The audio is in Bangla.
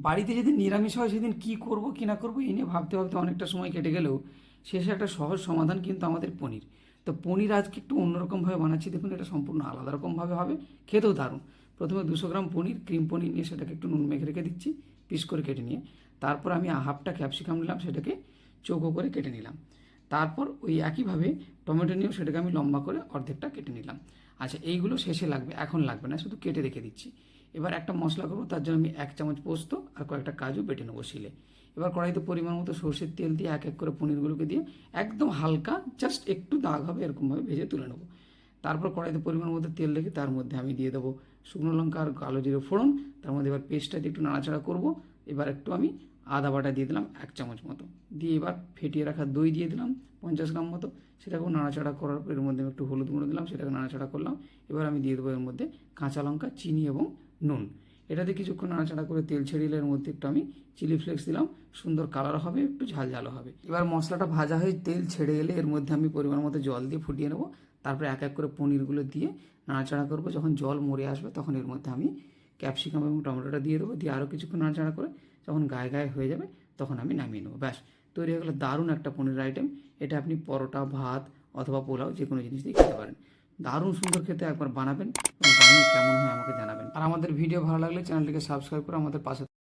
বাড়িতে যেদিন নিরামিষ হয় সেদিন কি করব কি না করব এই নিয়ে ভাবতে ভাবতে অনেকটা সময় কেটে গেলেও শেষে একটা সহজ সমাধান কিন্তু আমাদের পনির। তো পনির আজকে একটু অন্যরকমভাবে বানাচ্ছি, দেখুন এটা সম্পূর্ণ আলাদা রকমভাবে হবে, খেতেও দারুণ। প্রথমে 200 গ্রাম পনির, ক্রিম পনির নিয়ে সেটাকে একটু নুন মেখে রেখে দিচ্ছি পিস করে কেটে নিয়ে। তারপর আমি হাফটা ক্যাপসিকাম নিলাম, সেটাকে চৌকো করে কেটে নিলাম। তারপর ওই একইভাবে টমেটো নিয়েও সেটাকে আমি লম্বা করে অর্ধেকটা কেটে নিলাম। আচ্ছা, এইগুলো শেষে লাগবে, এখন লাগবে না, শুধু কেটে রেখে দিচ্ছি। এবার একটা মশলা করবো, তার জন্য আমি 1 চামচ পোস্ত আর কয়েকটা কাজু বেটে নেবো শিলে। এবার কড়াইতে পরিমাণ মতো সর্ষের তেল দিয়ে এক এক করে পনিরগুলোকে দিয়ে একদম হালকা জাস্ট একটু দাগ হবে এরকমভাবে ভেজে তুলে নেবো। তারপর কড়াইতে পরিমাণ মতো তেল রেখে তার মধ্যে আমি দিয়ে দেবো শুকনো লঙ্কা আর কালো জিরে ফোড়ন। তার মধ্যে এবার পেস্টটা দিয়ে একটু নাড়াচাড়া করবো। এবার একটু আমি আদা বাটা দিয়ে দিলাম 1 চামচ মতো, দিয়ে এবার ফেটিয়ে রাখা দই দিয়ে দিলাম 50 গ্রাম মতো। সেটাকেও নাড়াচাড়া করার পর এর মধ্যে আমি একটু হলুদ গুঁড়ো দিলাম, সেটাকে নাড়াচাড়া করলাম। এবার আমি দিয়ে দেবো এর মধ্যে কাঁচা লঙ্কা, চিনি এবং নুন। এটাতে কিছুক্ষণ নাড়াচাড়া করে তেল ছেড়ে এলে এর মধ্যে একটু আমি চিলি ফ্লেক্স দিলাম, সুন্দর কালার হবে, একটু ঝাল ঝালও হবে। এবার মশলাটা ভাজা হয়ে তেল ছেড়ে এলে এর মধ্যে আমি পরিমাণ মতো জল দিয়ে ফুটিয়ে নেবো। তারপরে এক এক করে পনিরগুলো দিয়ে নাড়াচাড়া করবো। যখন জল মরে আসবে তখন এর মধ্যে আমি ক্যাপসিকাম এবং টমেটোটা দিয়ে দেবো, দিয়ে আরও কিছুক্ষণ নাড়াচাড়া করে যখন গায়ে গায়ে হয়ে যাবে তখন আমি নামিয়ে নেবো। ব্যাস, তৈরি হয়ে গেলো দারুণ একটা পনির আইটেম। এটা আপনি পরোটা, ভাত অথবা পোলাও যে কোনো জিনিস দিয়ে খেতে পারেন। দারুণ সুন্দর খেতে, একবার বানাবেন এবং বানিয়ে কেমন হয় আমাকে জানাবেন। আর আমাদের ভিডিও ভালো লাগলে চ্যানেলটিকে সাবস্ক্রাইব করে আমাদের পাশে